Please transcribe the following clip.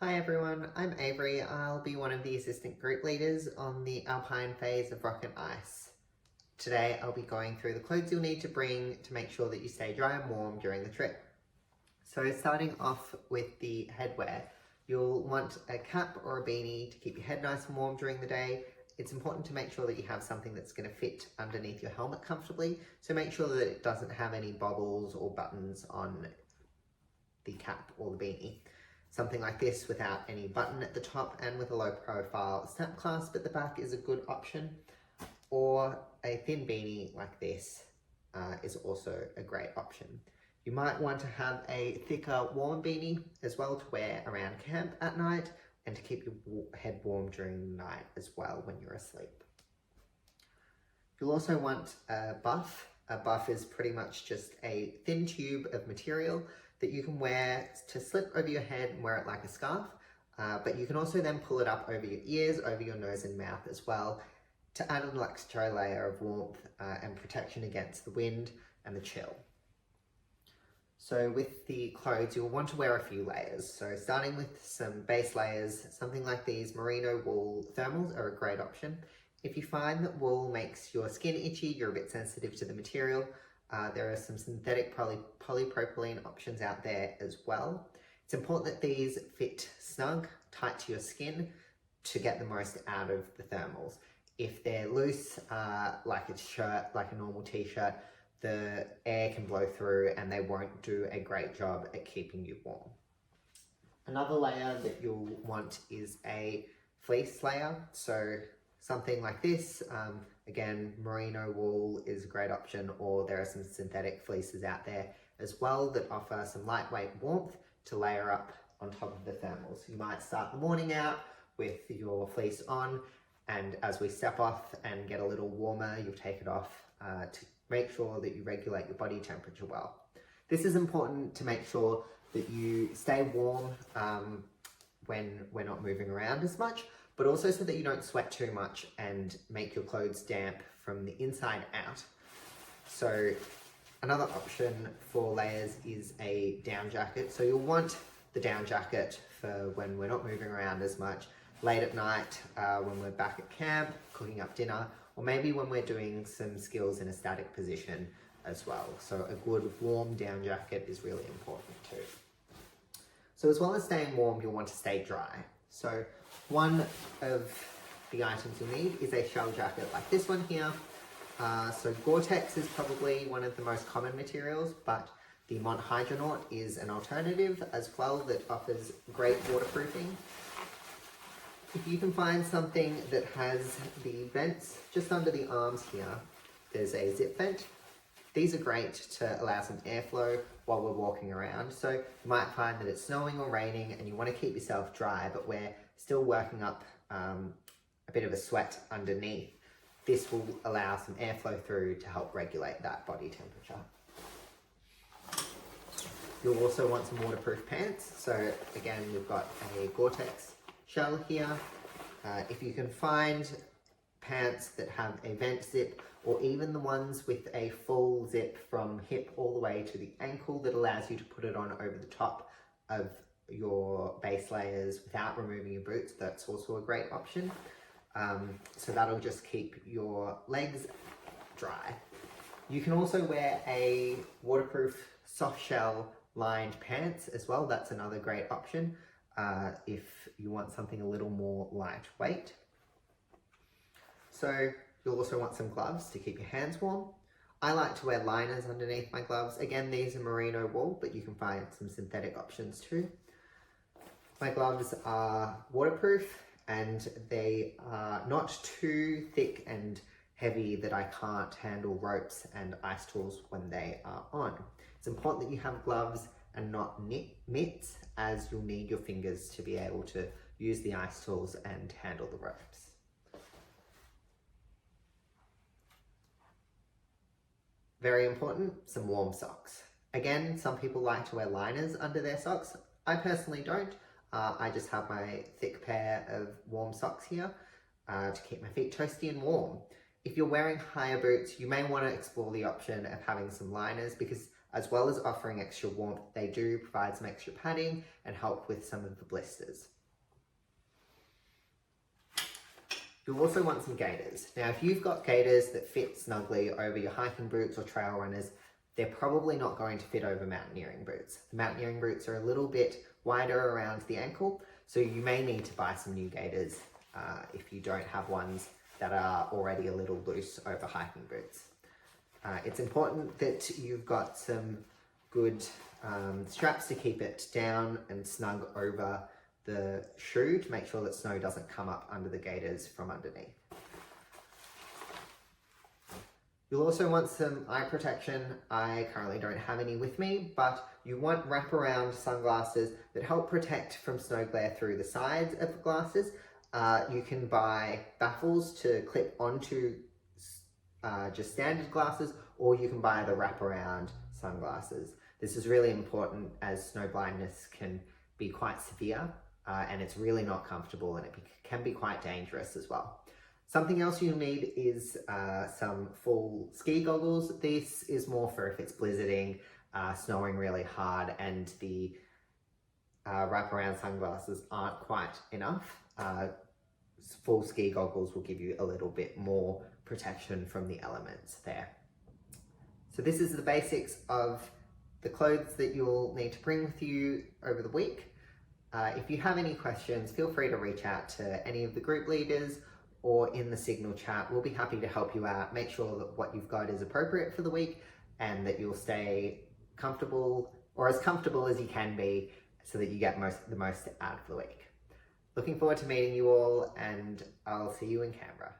Hi everyone, I'm Avery. I'll be one of the assistant group leaders on the Alpine phase of Rock and Ice. Today I'll be going through the clothes you'll need to bring to make sure that you stay dry and warm during the trip. So starting off with the headwear, you'll want a cap or a beanie to keep your head nice and warm during the day. It's important to make sure that you have something that's going to fit underneath your helmet comfortably, so make sure that it doesn't have any bobbles or buttons on the cap or the beanie. Something like this without any button at the top and with a low profile snap clasp at the back is a good option, or a thin beanie like this is also a great option. You might want to have a thicker warm beanie as well to wear around camp at night and to keep your head warm during the night as well when you're asleep. You'll also want a buff. A buff is pretty much just a thin tube of material that you can wear to slip over your head and wear it like a scarf, but you can also then pull it up over your ears, over your nose and mouth as well to add an extra layer of warmth and protection against the wind and the chill. So with the clothes, you'll want to wear a few layers. So starting with some base layers, something like these merino wool thermals are a great option. If you find that wool makes your skin itchy, you're a bit sensitive to the material, there are some synthetic polypropylene options out there as well. It's important that these fit snug, tight to your skin to get the most out of the thermals. If they're loose, like a shirt, like a normal t-shirt, the air can blow through and they won't do a great job at keeping you warm. Another layer that you'll want is a fleece layer. So something like this, again, merino wool is a great option, or there are some synthetic fleeces out there as well that offer some lightweight warmth to layer up on top of the thermals. You might start the morning out with your fleece on, and as we step off and get a little warmer, you'll take it off to make sure that you regulate your body temperature well. This is important to make sure that you stay warm when we're not moving around as much, but also so that you don't sweat too much and make your clothes damp from the inside out. So another option for layers is a down jacket. So you'll want the down jacket for when we're not moving around as much, late at night, when we're back at camp, cooking up dinner, or maybe when we're doing some skills in a static position as well. So a good warm down jacket is really important too. So as well as staying warm, you'll want to stay dry. So one of the items you'll need is a shell jacket like this one here. So Gore-Tex is probably one of the most common materials, but the Mont Hydronaut is an alternative as well that offers great waterproofing. If you can find something that has the vents just under the arms here, there's a zip vent. These are great to allow some airflow while we're walking around. So you might find that it's snowing or raining and you want to keep yourself dry, but we're still working up a bit of a sweat underneath. This will allow some airflow through to help regulate that body temperature. You'll also want some waterproof pants. So again, we've got a Gore-Tex shell here. If you can find pants that have a vent zip, or even the ones with a full zip from hip all the way to the ankle that allows you to put it on over the top of your base layers without removing your boots, that's also a great option. So that'll just keep your legs dry. You can also wear a waterproof soft shell lined pants as well. That's another great option if you want something a little more lightweight. So you'll also want some gloves to keep your hands warm. I like to wear liners underneath my gloves. Again, these are merino wool, but you can find some synthetic options too. My gloves are waterproof and they are not too thick and heavy that I can't handle ropes and ice tools when they are on. It's important that you have gloves and not mitts, as you'll need your fingers to be able to use the ice tools and handle the ropes. Very important, some warm socks. Again, some people like to wear liners under their socks. I personally don't. I just have my thick pair of warm socks here to keep my feet toasty and warm. If you're wearing higher boots, you may want to explore the option of having some liners because as well as offering extra warmth, they do provide some extra padding and help with some of the blisters. You'll also want some gaiters. Now, if you've got gaiters that fit snugly over your hiking boots or trail runners, they're probably not going to fit over mountaineering boots. The mountaineering boots are a little bit wider around the ankle, so you may need to buy some new gaiters if you don't have ones that are already a little loose over hiking boots. It's important that you've got some good straps to keep it down and snug over the shoe to make sure that snow doesn't come up under the gaiters from underneath. You'll also want some eye protection. I currently don't have any with me, but you want wraparound sunglasses that help protect from snow glare through the sides of the glasses. You can buy baffles to clip onto just standard glasses, or you can buy the wraparound sunglasses. This is really important as snow blindness can be quite severe and it's really not comfortable, and it can be quite dangerous as well. Something else you'll need is some full ski goggles. This is more for if it's blizzarding, snowing really hard, and the wraparound sunglasses aren't quite enough. Full ski goggles will give you a little bit more protection from the elements there. So this is the basics of the clothes that you'll need to bring with you over the week. If you have any questions, feel free to reach out to any of the group leaders or in the Signal chat. We'll be happy to help you out, make sure that what you've got is appropriate for the week and that you'll stay comfortable, or as comfortable as you can be, so that you get the most out of the week. Looking forward to meeting you all, and I'll see you in Canberra.